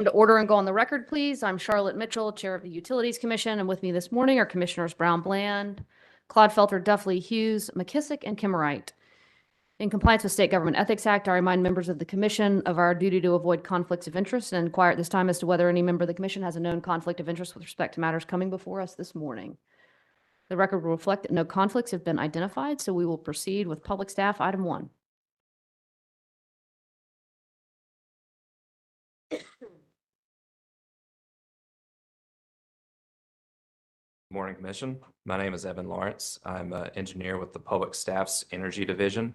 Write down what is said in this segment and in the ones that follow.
To order and go on the record, please. I'm Charlotte Mitchell, Chair of the Utilities Commission, and with me this morning are Commissioners Brown Bland, Clodfelter, Duffley, Hughes, McKissick, and Kimmerite. In compliance with State Government Ethics Act, I remind members of the Commission of our duty to avoid conflicts of interest and inquire at this time as to whether any member of the Commission has a known conflict of interest with respect to matters coming before us this morning. The record will reflect that no conflicts have been identified, so we will proceed with Public Staff Item 1. Morning, Commission. My name is Evan Lawrence. I'm an engineer with the Public Staff's Energy Division.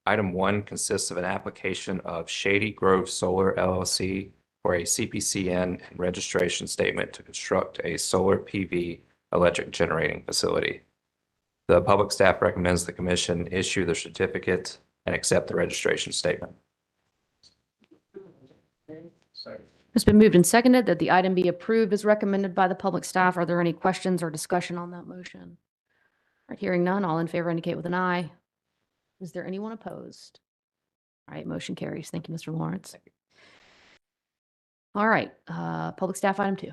Item 1 consists of an application of Shady Grove Solar LLC for a CPCN and registration statement to construct a solar PV electric generating facility. The Public Staff recommends the Commission issue the certificate and accept the registration statement. It's been moved and seconded that the item be approved as recommended by the public staff. Are there any questions or discussion on that motion? All right, hearing none, all in favor indicate with an eye. Is there anyone opposed? All right, motion carries. Thank you, Mr. Lawrence. All right, Public Staff Item 2.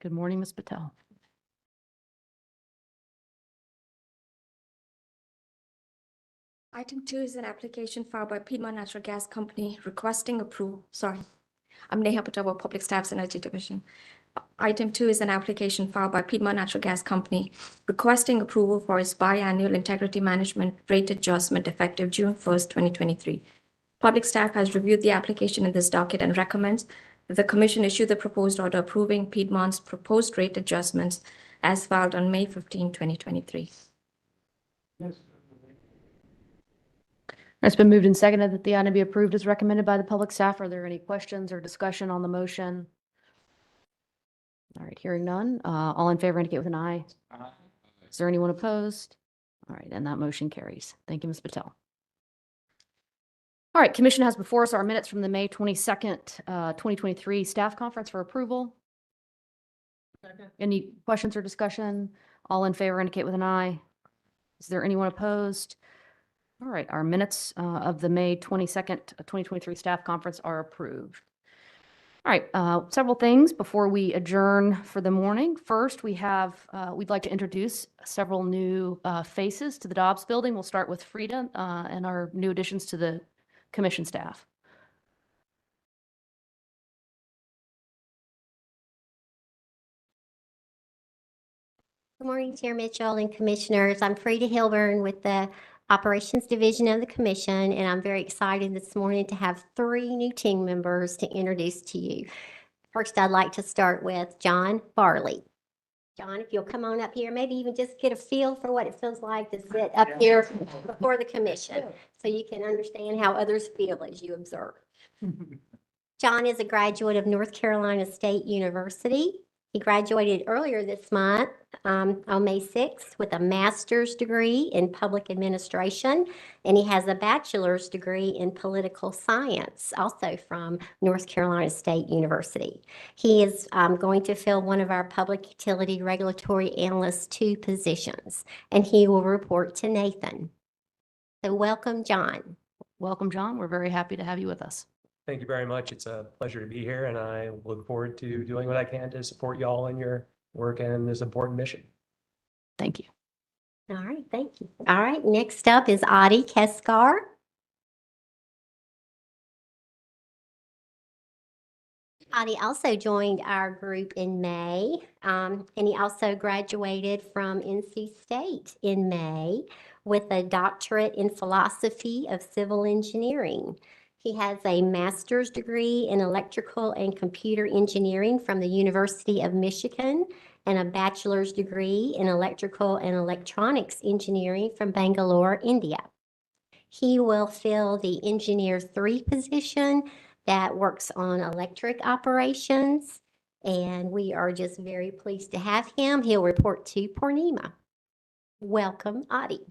Good morning, Ms. Patel. Item 2 is an application filed by Piedmont Natural Gas Company requesting approval. I'm Neha Patel, Public Staff's Energy Division. Item 2 is an application filed by Piedmont Natural Gas Company requesting approval for its biannual integrity management rate adjustment effective June 1st, 2023. Public Staff has reviewed the application in this docket and recommends that the Commission issue the proposed order approving Piedmont's proposed rate adjustments as filed on May 15, 2023. It's been moved and seconded that the item be approved as recommended by the public staff. Are there any questions or discussion on the motion? All right, hearing none. All in favor indicate with an eye. Aye. Is there anyone opposed? All right, and that motion carries. Thank you, Ms. Patel. All right, Commission has before us our minutes from the May 22nd, 2023 staff conference for approval. Any questions or discussion? All in favor indicate with an eye. Is there anyone opposed? All right, our minutes of the May 22nd, 2023 staff conference are approved. All right, several things before we adjourn for the morning. First, we'd like to introduce several new faces to the Dobbs building. We'll start with Frida and our new additions to the Commission staff. Good morning, Chair Mitchell and Commissioners. I'm Frida Hilburn with the Operations Division of the Commission, and I'm very excited this morning to have 3 new team members to introduce to you. First, I'd like to start with John Barley. John, if you'll come on up here, maybe even just get a feel for what it feels like to sit up here before the Commission so you can understand how others feel as you observe. John is a graduate of North Carolina State University. He graduated earlier this month on May 6th with a master's degree in public administration, and he has a bachelor's degree in political science, also from North Carolina State University. He is going to fill one of our Public Utility Regulatory Analyst 2 positions, and he will report to Nathan. So welcome, John. Welcome, John. We're very happy to have you with us. Thank you very much. It's a pleasure to be here, and I look forward to doing what I can to support y'all in your work and this important mission. Thank you. All right, thank you. All right, next up is Adi Keskar. Adi also joined our group in May, and he also graduated from NC State in May with a doctorate in philosophy of civil engineering. He has a master's degree in electrical and computer engineering from the University of Michigan and a bachelor's degree in electrical and electronics engineering from Bangalore, India. He will fill the Engineer 3 position that works on electric operations, and we are just very pleased to have him. He'll report to Purnima. Welcome, Adi.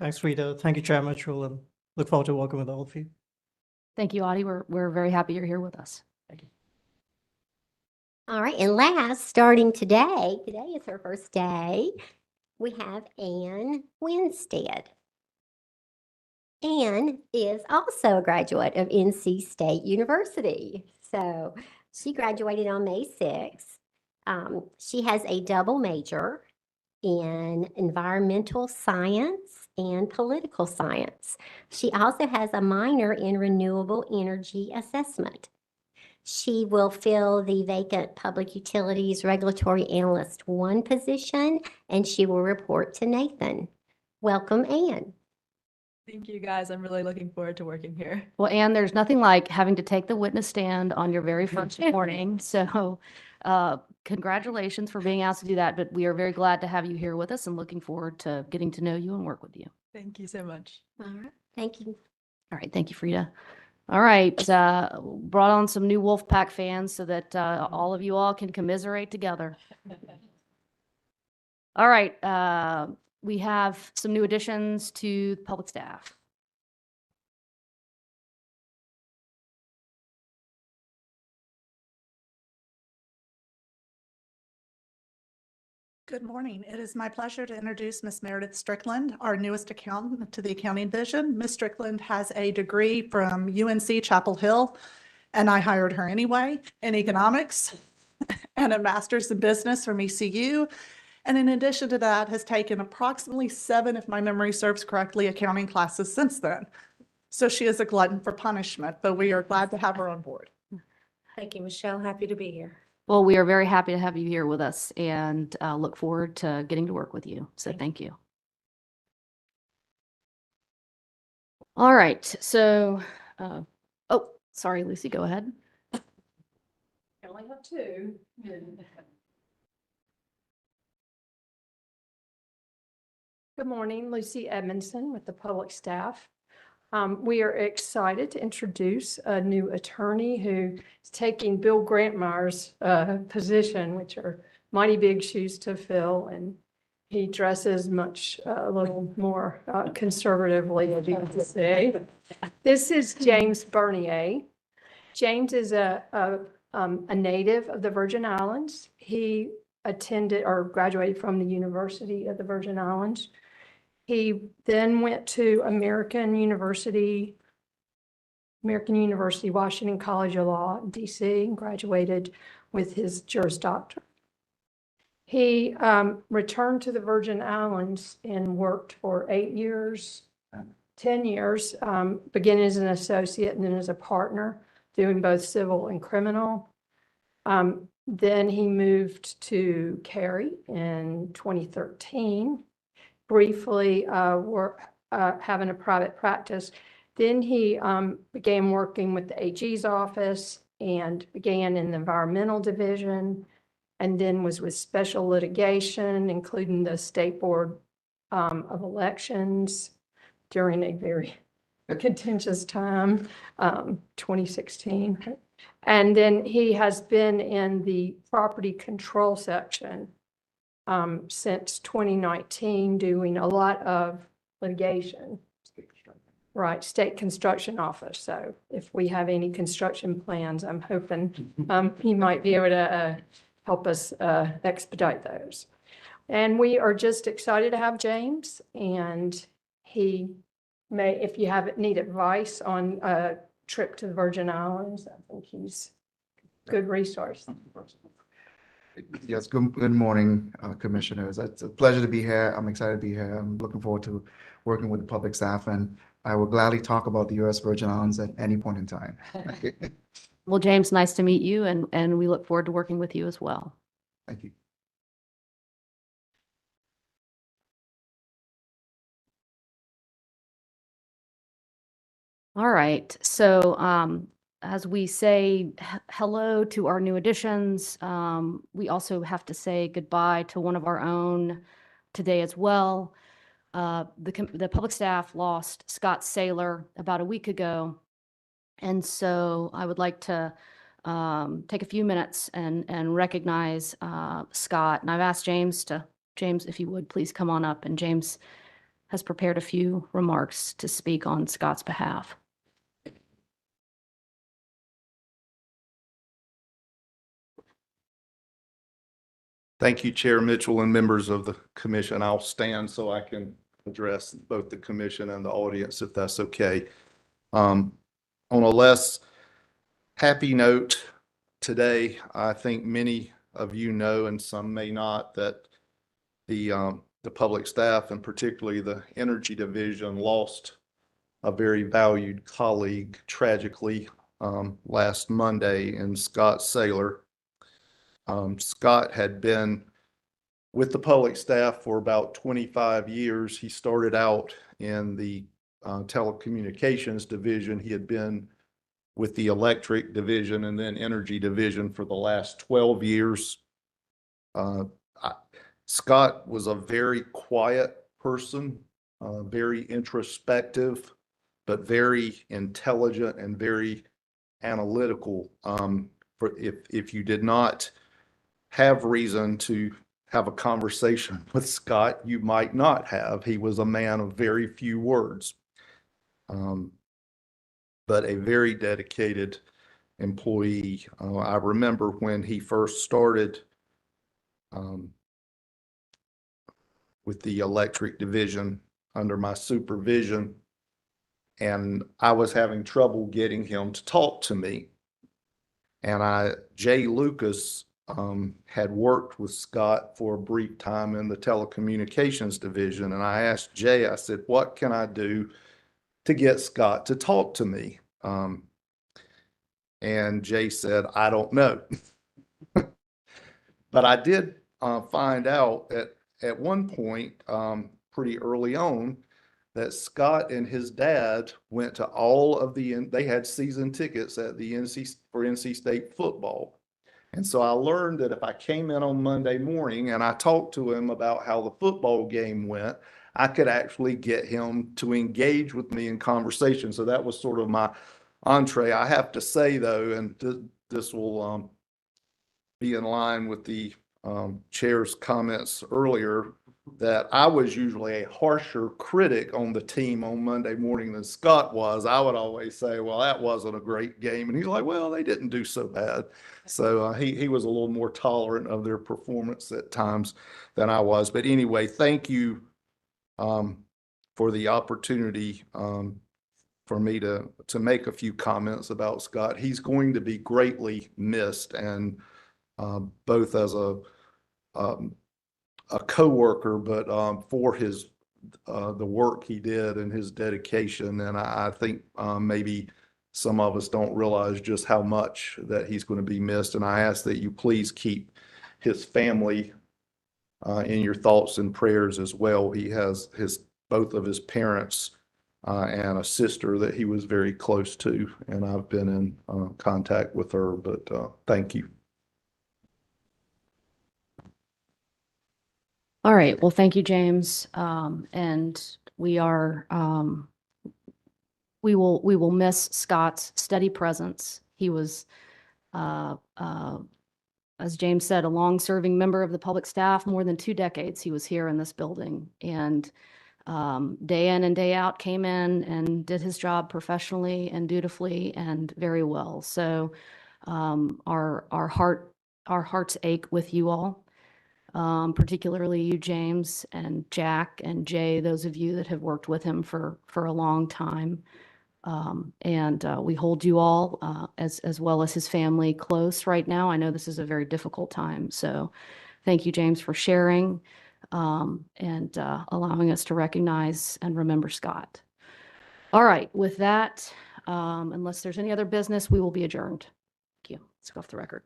Thanks, Rita. Thank you, Chair Mitchell, and look forward to working with all of you. Thank you, Adi. We're very happy you're here with us. Thank you. All right, and last, starting today is her first day, we have Ann Winstead. Anne is also a graduate of NC State University. So she graduated on May 6th. She has a double major in environmental science and political science. She also has a minor in renewable energy assessment. She will fill the vacant Public Utilities Regulatory Analyst 1 position, and she will report to Nathan. Welcome, Anne. Thank you, guys. I'm really looking forward to working here. Well, Anne, there's nothing like having to take the witness stand on your very first morning. So congratulations for being asked to do that. But we are very glad to have you here with us and looking forward to getting to know you and work with you. Thank you so much. All right. Thank you. All right. Thank you, Frida. All right. Brought on some new Wolfpack fans so that all of you all can commiserate together. All right. We have some new additions to public staff. Good morning. It is my pleasure to introduce Ms. Meredith Strickland, our newest accountant to the accounting division. Ms. Strickland has a degree from UNC Chapel Hill, and I hired her anyway, in economics, and a master's in business from ECU. And in addition to that, has taken approximately 7, if my memory serves correctly, accounting classes since then. So she is a glutton for punishment, but we are glad to have her on board. Thank you, Michelle. Happy to be here. Well, we are very happy to have you here with us and look forward to getting to work with you. So thank you. All right. So, oh, sorry, Lucy, go ahead. I only have 2. Good morning, Lucy Edmondson with the public staff. We are excited to introduce a new attorney who is taking Bill Grantmire's position, which are mighty big shoes to fill, and he dresses much a little more conservatively, as you can say. This is James Bernier. James is a native of the Virgin Islands. He attended or graduated from the University of the Virgin Islands. He then went to American University, Washington College of Law in DC, and graduated with his Juris Doctor. He returned to the Virgin Islands and worked for 10 years, beginning as an associate and then as a partner, doing both civil and criminal. Then he moved to Cary in 2013. Briefly having a private practice. Then he began working with the AG's office and began in the environmental division, and then was with special litigation, including the State Board of Elections during a very contentious time, 2016. And then he has been in the property control section since 2019, doing a lot of litigation. Right, State Construction Office. So if we have any construction plans, I'm hoping he might be able to help us expedite those. And we are just excited to have James, and he may, if you need advice on a trip to the Virgin Islands, I think he's a good resource. Yes, good morning, commissioners. It's a pleasure to be here. I'm excited to be here. I'm looking forward to working with the public staff, and I will gladly talk about the U.S. Virgin Islands at any point in time. Well, James, nice to meet you, and we look forward to working with you as well. Thank you. All right. So as we say hello to our new additions, we also have to say goodbye to one of our own today as well. The public staff lost Scott Saylor about a week ago. And so I would like to take a few minutes and recognize Scott. And I've asked James, if you would please come on up. And James has prepared a few remarks to speak on Scott's behalf. Thank you, Chair Mitchell and members of the commission. I'll stand so I can address both the commission and the audience, if that's okay. On a less happy note, today, I think many of you know, and some may not, that the public staff and particularly the Energy Division lost a very valued colleague tragically last Monday in Scott Saylor. Scott had been with the public staff for about 25 years. He started out in the telecommunications division. He had been with the electric division and then energy division for the last 12 years. Scott was a very quiet person, very introspective, but very intelligent and very analytical. If you did not have reason to have a conversation with Scott, you might not have. He was a man of very few words, but a very dedicated employee. I remember when he first started with the electric division under my supervision, and I was having trouble getting him to talk to me. And Jay Lucas had worked with Scott for a brief time in the telecommunications division. And I asked Jay, I said, what can I do to get Scott to talk to me? And Jay said, I don't know. But I did find out at one point, pretty early on, that Scott and his dad went to all of they had season tickets at the NC State football. And so I learned that if I came in on Monday morning and I talked to him about how the football game went, I could actually get him to engage with me in conversation. So that was sort of my entree. I have to say, though, and this will be in line with the chair's comments earlier, that I was usually a harsher critic on the team on Monday morning than Scott was. I would always say, well, that wasn't a great game. And he's like, well, they didn't do so bad. So he was a little more tolerant of their performance at times than I was. But anyway, thank you for the opportunity for me to make a few comments about Scott. He's going to be greatly missed, and both as a coworker, but for his the work he did and his dedication. And I think maybe some of us don't realize just how much that he's going to be missed. And I ask that you please keep his family in your thoughts and prayers as well. He has both of his parents and a sister that he was very close to, and I've been in contact with her. But thank you. All right. Well, thank you, James. And we will miss Scott's steady presence. He was, as James said, a long-serving member of the public staff. More than 2 decades he was here in this building, and day in and day out came in and did his job professionally and dutifully and very well. So our hearts ache with you all. Particularly you, James, and Jack and Jay, those of you that have worked with him for a long time. And we hold you all, as well as his family, close right now. I know this is a very difficult time. So thank you, James, for sharing and allowing us to recognize and remember Scott. All right. With that, unless there's any other business, we will be adjourned. Thank you. Let's go off the record.